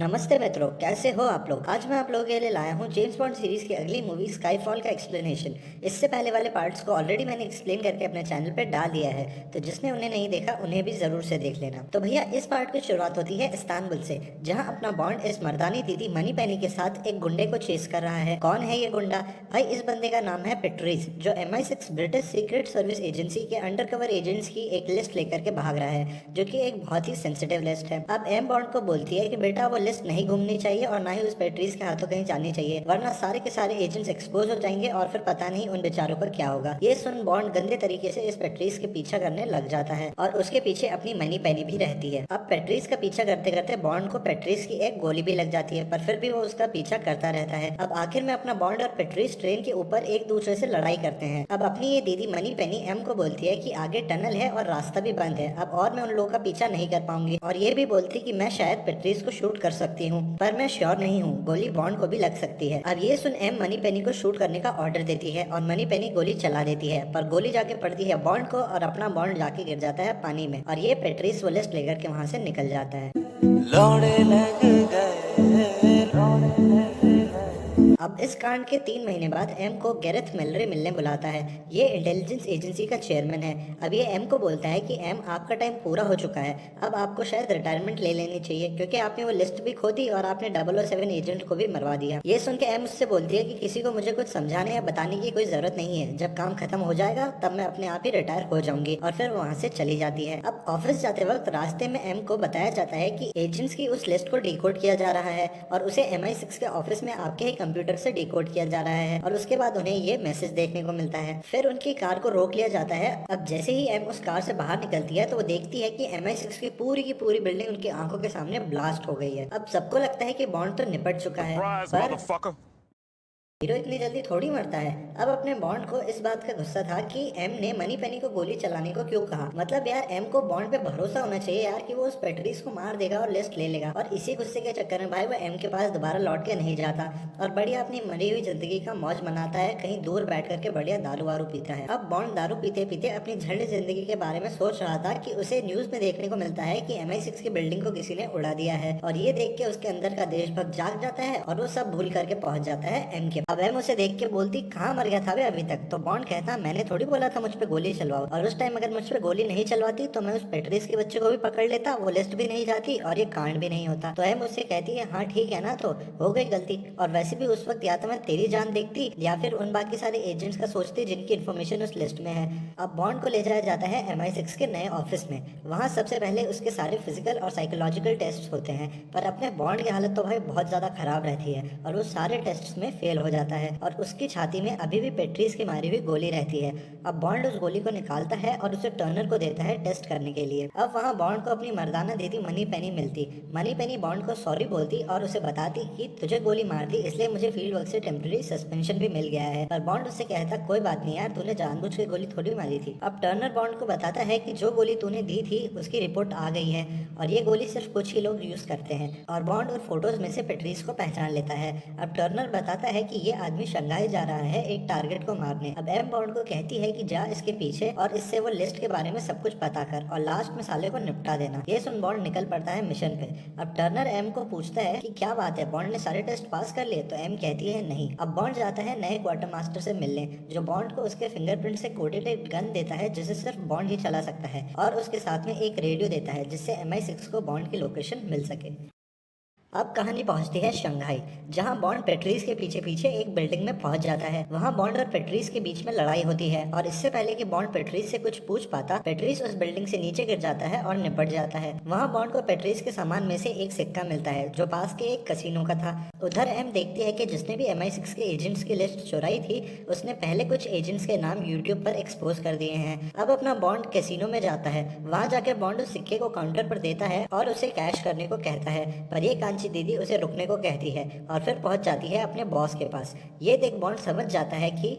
नमस्ते मित्रों, कैसे हो आप लोग। आज मैं आप लोगों के लिए लाया हूँ जेम्स बॉन्ड सीरीज की अगली मूवी स्काईफॉल का एक्सप्लेनेशन। इससे पहले वाले पार्ट्स को ऑलरेडी मैंने एक्सप्लेन करके अपने चैनल पे डाल दिया है, तो जिसने उन्हें नहीं देखा उन्हें भी जरूर से देख लेना। तो भैया, इस पार्ट की शुरुआत होती है इस्तांबुल से, जहाँ अपना बॉन्ड इस मर्दानी दीदी मनी पेनी के साथ एक गुंडे को चेस कर रहा है। कौन है ये गुंडा? भाई, इस बंदे का नाम है पेट्रीज, जो MI6 British secret service agency के अंडरकवर एजेंट्स की एक लिस्ट लेकर के भाग रहा है, जो कि एक बहुत ही सेंसिटिव लिस्ट है। अब एम बॉन्ड को बोलती है कि बेटा, वो लिस्ट नहीं घूमनी चाहिए और ना ही उस पेट्रीज के हाथों कहीं जानी चाहिए, वरना सारे के सारे एजेंट्स एक्सपोज हो जाएंगे और फिर पता नहीं उन बेचारों पर क्या होगा। ये सुन बॉन्ड गंदे तरीके से इस पेट्रीज के पीछा करने लग जाता है और उसके पीछे अपनी मनी पेनी भी रहती है। अब पेट्रीज का पीछा करते करते बॉन्ड को पेट्रीज की एक गोली भी लग जाती है, पर फिर भी वो उसका पीछा करता रहता है। अब आखिर में अपना बॉन्ड और पेट्रीज ट्रेन के ऊपर एक दूसरे से लड़ाई करते हैं। अब अपनी ये दीदी मनी पेनी एम को बोलती है कि आगे टनल है और रास्ता भी बंद है, अब और मैं उन लोगों का पीछा नहीं कर पाऊंगी। और ये भी बोलती कि मैं शायद पेट्रीज को शूट कर सकती हूँ, पर मैं श्योर नहीं हूँ, गोली बॉन्ड को भी लग सकती है। अब ये सुन एम मनी पेनी को शूट करने का ऑर्डर देती है और मनी पेनी गोली चला देती है, पर गोली जाके पड़ती है बॉन्ड को और अपना बॉन्ड जाके गिर जाता है पानी में और ये पेट्रीज वो लिस्ट लेकर के वहां से निकल जाता है। लौड़े लग गए लौड़े लग गए। अब इस कांड के 3 महीने बाद एम को गैरेथ मिलरे मिलने बुलाता है। ये इंटेलिजेंस एजेंसी का चेयरमैन है। अब ये एम को बोलता है कि एम, आपका टाइम पूरा हो चुका है, अब आपको शायद रिटायरमेंट ले लेनी चाहिए, क्योंकि आपने वो लिस्ट भी खो दी और आपने 007 एजेंट को भी मरवा दिया। ये सुन के एम उससे बोलती है कि किसी को मुझे कुछ समझाने या बताने की कोई जरूरत नहीं है, जब काम खत्म हो जाएगा तब मैं अपने आप ही रिटायर हो जाऊंगी, और फिर वहाँ से चली जाती है। अब ऑफिस जाते वक्त रास्ते में एम को बताया जाता है कि एजेंट्स की उस लिस्ट को डिकोड किया जा रहा है और उसे MI6 के ऑफिस में आपके ही कंप्यूटर से डिकोड किया जा रहा है, और उसके बाद उन्हें ये मैसेज देखने को मिलता है। फिर उनकी कार को रोक लिया जाता है। अब जैसे ही एम उस कार से बाहर निकलती है तो वो देखती है कि MI6 की पूरी बिल्डिंग उनकी आंखों के सामने ब्लास्ट हो गई है। अब सबको लगता है कि बॉन्ड तो निपट चुका है, पर हीरो इतनी जल्दी थोड़ी मरता है। अब अपने बॉन्ड को इस बात का गुस्सा था कि एम ने मनी पेनी को गोली चलाने को क्यों कहा। मतलब यार, एम को बॉन्ड पे भरोसा होना चाहिए यार कि वो उस पेट्रीज को मार देगा और लिस्ट ले लेगा, और इसी गुस्से के चक्कर में भाई वो एम के पास दोबारा लौट के नहीं जाता और बढ़िया अपनी मरी हुई जिंदगी का मौज मनाता है, कहीं दूर बैठ करके बढ़िया दारू वारू पीता है। अब बॉन्ड दारू पीते पीते अपनी झंड जिंदगी के बारे में सोच रहा था कि उसे न्यूज में देखने को मिलता है कि MI6 की बिल्डिंग को किसी ने उड़ा दिया है, और ये देख के उसके अंदर का देशभक्त जाग जाता है और वो सब भूल करके पहुंच जाता है एम के। अब एम उसे देख के बोलती, कहाँ मर गया था वे अभी तक? तो बॉन्ड कहता, मैंने थोड़ी बोला था मुझ पे गोली चलवाओ, और उस टाइम अगर मुझ पे गोली नहीं चलवाती तो मैं उस पेट्रीज के बच्चे को भी पकड़ लेता, वो लिस्ट भी नहीं जाती और ये कांड भी नहीं होता। तो एम उससे कहती है, हाँ ठीक है ना, तो हो गई गलती, और वैसे भी उस वक्त या तो मैं तेरी जान देखती या फिर उन बाकी सारे एजेंट्स का सोचती जिनकी इन्फॉर्मेशन उस लिस्ट में है। अब बॉन्ड को ले जाया जाता है MI6 के नए ऑफिस में। वहाँ सबसे पहले उसके सारे फिजिकल और साइकोलॉजिकल टेस्ट होते हैं, पर अपने बॉन्ड की हालत तो भाई बहुत ज्यादा खराब रहती है और वो सारे टेस्ट में फेल हो जाता है और उसकी छाती में अभी भी पेट्रीज की मारी हुई गोली रहती है। अब बॉन्ड उस गोली को निकालता है और उसे टर्नर को देता है टेस्ट करने के लिए। अब वहाँ बॉन्ड को अपनी मर्दाना दीदी मनी पेनी मिलती। मनी पेनी बॉन्ड को सॉरी बोलती और उसे बताती कि तुझे गोली मार दी इसलिए मुझे फील्ड वर्क से टेम्पररी सस्पेंशन भी मिल गया है, पर बॉन्ड उससे कहता, कोई बात नहीं यार, तूने जानबूझ के गोली थोड़ी मारी थी। अब टर्नर बॉन्ड को बताता है कि जो गोली तूने दी थी उसकी रिपोर्ट आ गई है और ये गोली सिर्फ कुछ ही लोग यूज करते हैं, और बॉन्ड उन फोटोज में से पेट्रीज को पहचान लेता है। अब टर्नर बताता है कि ये आदमी शंघाई जा रहा है एक टारगेट को मारने। अब एम बॉन्ड को कहती है कि जा इसके पीछे और इससे वो लिस्ट के बारे में सब कुछ पता कर और लास्ट में साले को निपटा देना। ये सुन बॉन्ड निकल पड़ता है मिशन पे। अब टर्नर एम को पूछता है कि क्या बात है, बॉन्ड ने सारे टेस्ट पास कर लिए? तो एम कहती है नहीं। अब बॉन्ड जाता है नए क्वार्टर मास्टर से मिलने, जो बॉन्ड को उसके फिंगरप्रिंट से कोटेड एक गन देता है जिसे सिर्फ बॉन्ड ही चला सकता है, और उसके साथ में एक रेडियो देता है जिससे MI6 को बॉन्ड की लोकेशन मिल सके। अब कहानी पहुंचती है शंघाई, जहां बॉन्ड पेट्रीज के पीछे पीछे एक बिल्डिंग में पहुंच जाता है। वहां बॉन्ड और पेट्रीज के बीच में लड़ाई होती है और इससे पहले कि बॉन्ड पेट्रीज से कुछ पूछ पाता, पेट्रीज उस बिल्डिंग से नीचे गिर जाता है और निपट जाता है। वहां बॉन्ड को पेट्रीज के सामान में से एक सिक्का मिलता है जो पास के एक कसिनो का था। उधर एम देखती है कि जिसने भी MI6 के एजेंट्स की लिस्ट चुराई थी उसने पहले कुछ एजेंट्स के नाम यूट्यूब पर एक्सपोज कर दिए हैं। अब अपना बॉन्ड कैसीनो में जाता है। वहां जाकर बॉन्ड उस सिक्के को काउंटर पर देता है और उसे कैश करने को कहता है, पर ये कांची दीदी उसे रुकने को कहती है और फिर पहुंच जाती है अपने बॉस के पास। ये देख बॉन्ड समझ जाता है कि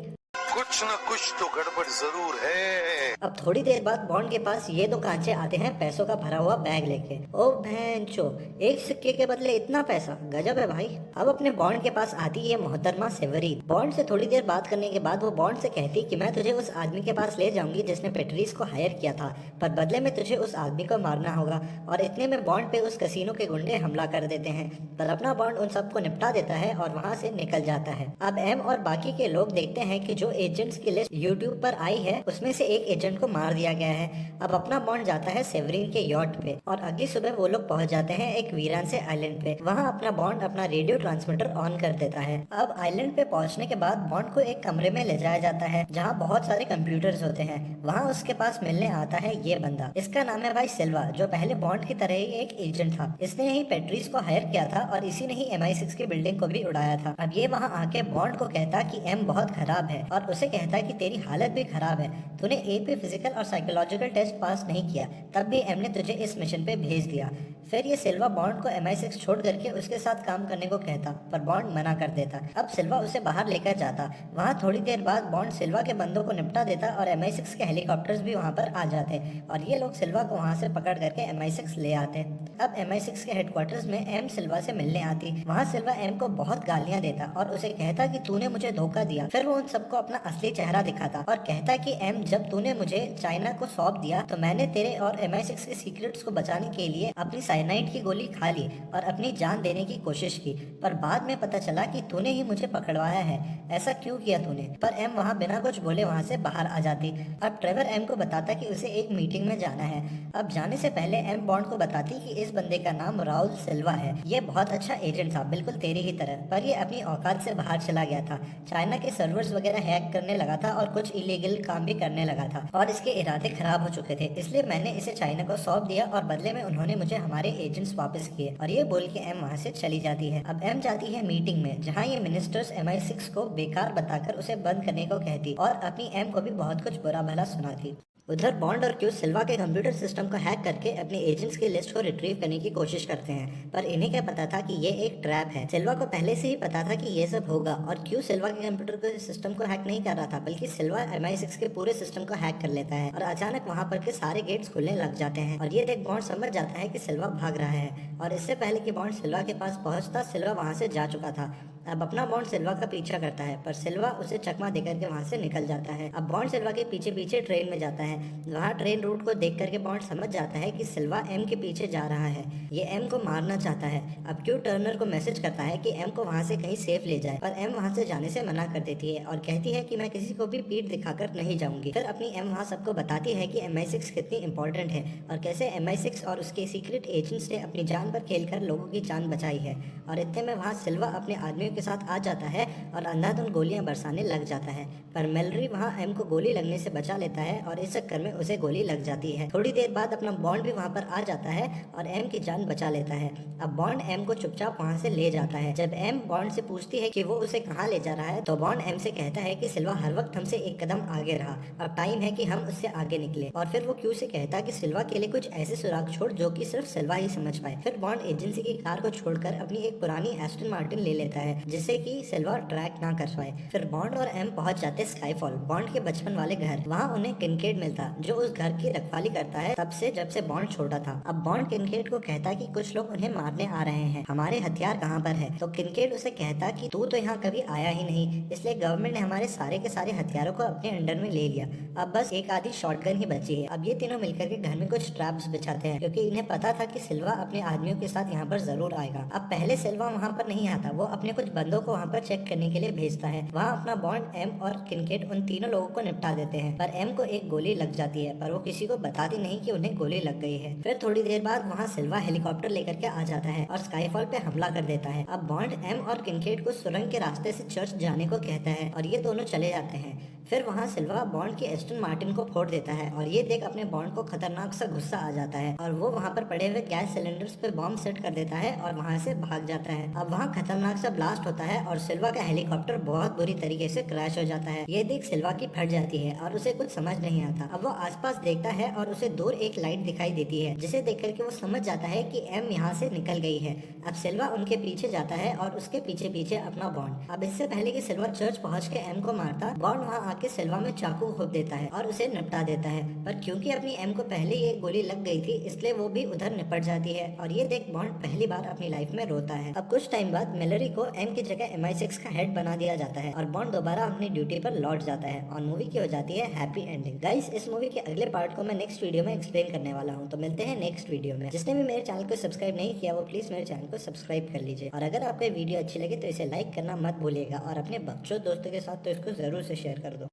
कुछ न कुछ तो गड़बड़ जरूर है। अब थोड़ी देर बाद बॉन्ड के पास ये दो कांचे आते हैं पैसों का भरा हुआ बैग लेके। ओ भैंचो, एक सिक्के के बदले इतना पैसा, गजब है भाई। अब अपने बॉन्ड के पास आती है मोहतरमा सेवरीन। बॉन्ड से थोड़ी देर बात करने के बाद वो बॉन्ड से कहती कि मैं तुझे उस आदमी के पास ले जाऊंगी जिसने पेट्रीज को हायर किया था, पर बदले में तुझे उस आदमी को मारना होगा। और इतने में बॉन्ड पे उस कसीनो के गुंडे हमला कर देते हैं, पर अपना बॉन्ड उन सबको निपटा देता है और वहाँ से निकल जाता है। अब एम और बाकी के लोग देखते हैं कि जो एजेंट्स की लिस्ट यूट्यूब पर आई है उसमें से एक एजेंट को मार दिया गया है। अब अपना बॉन्ड जाता है सेवरीन के यॉट पे और अगली सुबह वो लोग पहुंच जाते हैं एक वीरान से आइलैंड पे। वहाँ अपना बॉन्ड अपना रेडियो ट्रांसमीटर ऑन कर देता है। अब आइलैंड पे पहुंचने के बाद बॉन्ड को एक कमरे में ले जाया जाता है जहाँ बहुत सारे कंप्यूटर्स होते हैं। वहाँ उसके पास मिलने आता है ये बंदा, इसका नाम है भाई सिल्वा, जो पहले बॉन्ड की तरह ही एक एजेंट था। इसने ही पेट्रीज को हायर किया था और इसी ने ही MI6 की बिल्डिंग को भी उड़ाया था। अब ये वहाँ आके बॉन्ड को कहता कि एम बहुत खराब है और उसे कहता कि तेरी हालत भी खराब है, तूने ए पे फिजिकल और साइकोलॉजिकल टेस्ट पास नहीं किया, तब भी एम ने तुझे इस मिशन पे भेज दिया। फिर ये सिल्वा बॉन्ड को MI6 छोड़ करके उसके साथ काम करने को कहता, पर बॉन्ड मना कर देता। अब सिल्वा उसे बाहर लेकर जाता। वहाँ थोड़ी देर बाद बॉन्ड सिल्वा के बंदों को निपटा देता और MI6 के हेलीकॉप्टर्स भी वहाँ पर आ जाते और ये लोग सिल्वा को वहाँ से पकड़ करके MI6 ले आते। अब MI6 के हेडक्वार्टर्स में एम सिल्वा से मिलने आती। वहाँ सिल्वा एम को बहुत गालियाँ देता और उसे कहता कि तूने मुझे धोखा दिया। फिर वो उन सबको अपना असली चेहरा दिखाता और कहता कि एम, जब तूने मुझे चाइना को सौंप दिया तो मैंने तेरे और MI6 के सीक्रेट्स को बचाने के लिए अपनी साइनाइड की गोली खा ली और अपनी जान देने की कोशिश की, पर बाद में पता चला कि तूने ही मुझे पकड़वाया है। ऐसा क्यों किया तूने? पर एम वहाँ बिना कुछ बोले वहाँ से बाहर आ जाती। अब ट्रेवर एम को बताता कि उसे एक मीटिंग में जाना है। अब जाने से पहले एम बॉन्ड को बताती कि इस बंदे का नाम राउल सिल्वा है, ये बहुत अच्छा एजेंट था, बिल्कुल तेरी ही तरह, पर ये अपनी औकात से बाहर चला गया था। चाइना के सर्वर्स वगैरह हैक करने लगा था और कुछ इलीगल काम भी करने लगा था और इसके इरादे खराब हो चुके थे, इसलिए मैंने इसे चाइना को सौंप दिया और बदले में उन्होंने मुझे हमारे एजेंट्स वापस किए। और ये बोल के एम वहाँ से चली जाती है। अब एम जाती है मीटिंग में जहाँ ये मिनिस्टर्स MI6 को बेकार बताकर उसे बंद करने को कहती और अपनी एम को भी बहुत कुछ बुरा भला सुनाती। उधर बॉन्ड और क्यू सिल्वा के कंप्यूटर सिस्टम को हैक करके अपने एजेंट्स की लिस्ट को रिट्रीव करने की कोशिश करते हैं, पर इन्हें क्या पता था कि ये एक ट्रैप है। सिल्वा को पहले से ही पता था कि ये सब होगा और क्यू सिल्वा के कंप्यूटर के सिस्टम को हैक नहीं कर रहा था, बल्कि सिल्वा MI6 के पूरे सिस्टम को हैक कर लेता है और अचानक वहाँ पर के सारे गेट्स खुलने लग जाते हैं और ये देख बॉन्ड समझ जाता है कि सिल्वा भाग रहा है। और इससे पहले कि बॉन्ड सिल्वा के पास पहुंचता, सिल्वा वहाँ से जा चुका था। अब अपना बॉन्ड सिल्वा का पीछा करता है, पर सिल्वा उसे चकमा देकर के वहाँ से निकल जाता है। अब बॉन्ड सिल्वा के पीछे पीछे ट्रेन में जाता है। वहाँ ट्रेन रूट को देख करके बॉन्ड समझ जाता है कि सिल्वा एम के पीछे जा रहा है, ये एम को मारना चाहता है। अब क्यू टर्नर को मैसेज करता है कि एम को वहाँ से कहीं सेफ ले जाए, पर एम वहाँ से जाने से मना कर देती है और कहती है कि मैं किसी को भी पीठ दिखाकर नहीं जाऊंगी। फिर अपनी एम वहाँ सबको बताती है कि MI6 कितनी इंपॉर्टेंट है और कैसे MI6 और उसके सीक्रेट एजेंट्स ने अपनी जान पर खेलकर लोगों की जान बचाई है। और इतने में वहाँ सिल्वा अपने आदमियों के साथ आ जाता है और अंधाधुंध गोलियां बरसाने लग जाता है, पर मेलरी वहाँ एम को गोली लगने से बचा लेता है और इस चक्कर में उसे गोली लग जाती है। थोड़ी देर बाद अपना बॉन्ड भी वहाँ पर आ जाता है और एम की जान बचा लेता है। अब बॉन्ड एम को चुपचाप वहाँ से ले जाता है। जब एम बॉन्ड से पूछती है कि वो उसे कहाँ ले जा रहा है, तो बॉन्ड एम से कहता है कि सिल्वा हर वक्त हमसे एक कदम आगे रहा, अब टाइम है कि हम उससे आगे निकले। और फिर वो क्यू से कहता है कि सिल्वा के लिए कुछ ऐसे सुराग छोड़ जो कि सिर्फ सिल्वा ही समझ पाए। फिर बॉन्ड एजेंसी की कार को छोड़कर अपनी एक पुरानी एस्टन मार्टिन ले लेता है, जिससे कि सिल्वा ट्रैक ना कर पाए। फिर बॉन्ड और एम पहुंच जाते स्काईफॉल, बॉन्ड के बचपन वाले घर। वहाँ उन्हें किनकेड मिलता, जो उस घर की रखवाली करता है तब से जब से बॉन्ड छोटा था। अब बॉन्ड किनकेड को कहता कि कुछ लोग उन्हें मारने आ रहे हैं, हमारे हथियार कहाँ पर है? तो किनकेड उसे कहता कि तू तो यहाँ कभी आया ही नहीं, इसलिए गवर्नमेंट ने हमारे सारे के सारे हथियारों को अपने अंडर में ले लिया, अब बस एक आधी शॉटगन ही बची है। अब ये तीनों मिलकर के घर में कुछ ट्रैप्स बिछाते हैं, क्योंकि इन्हें पता था कि सिल्वा अपने आदमियों के साथ यहाँ पर जरूर आएगा। अब पहले सिल्वा वहाँ पर नहीं आता, वो अपने कुछ बंदों को वहाँ पर चेक करने के लिए भेजता है। वहाँ अपना बॉन्ड, एम और किनकेड उन तीनों लोगों को निपटा देते हैं, पर एम को एक गोली लग जाती है, पर वो किसी को बताती नहीं कि उन्हें गोली लग गई है। फिर थोड़ी देर बाद वहाँ सिल्वा हेलीकॉप्टर लेकर के आ जाता है और स्काईफॉल पे हमला कर देता है। अब बॉन्ड, एम और किनकेड को सुरंग के रास्ते से चर्च जाने को कहता है और ये दोनों चले जाते हैं। फिर वहाँ सिल्वा बॉन्ड की एस्टन मार्टिन को फोड़ देता है और ये देख अपने बॉन्ड को खतरनाक सा गुस्सा आ जाता है और वो वहाँ पर पड़े हुए गैस सिलेंडर्स पे बॉम्ब सेट कर देता है और वहाँ से भाग जाता है। अब वहाँ खतरनाक सा ब्लास्ट होता है और सिल्वा का हेलीकॉप्टर बहुत बुरी तरीके से क्रैश हो जाता है। ये देख सिल्वा की फट जाती है और उसे कुछ समझ नहीं आता। अब वो आसपास देखता है और उसे दूर एक लाइट दिखाई देती है, जिसे देख करके वो समझ जाता है कि एम यहाँ से निकल गई है। अब सिल्वा उनके पीछे जाता है और उसके पीछे पीछे अपना बॉन्ड। अब इससे पहले कि सिल्वा चर्च पहुंच के एम को मारता, बॉन्ड वहां आके सिल्वा में चाकू घोप देता है और उसे निपटा देता है। पर क्योंकि अपनी एम को पहले ही एक गोली लग गई थी, इसलिए वो भी उधर निपट जाती है और ये देख बॉन्ड पहली बार अपनी लाइफ में रोता है। अब कुछ टाइम बाद मैलोरी को एम की जगह MI6 का हेड बना दिया जाता है और बॉन्ड दोबारा अपनी ड्यूटी पर लौट जाता है और मूवी की हो जाती है हैप्पी एंडिंग। गाइस, इस मूवी के अगले पार्ट को मैं नेक्स्ट वीडियो में एक्सप्लेन करने वाला हूँ, तो मिलते हैं नेक्स्ट वीडियो में। जिसने भी मेरे चैनल को सब्सक्राइब नहीं किया वो प्लीज मेरे चैनल को सब्सक्राइब कर लीजिए और अगर आपको वीडियो अच्छी लगे तो इसे लाइक करना मत भूलिएगा और अपने बच्चों दोस्तों के साथ तो इसको जरूर से शेयर कर दो।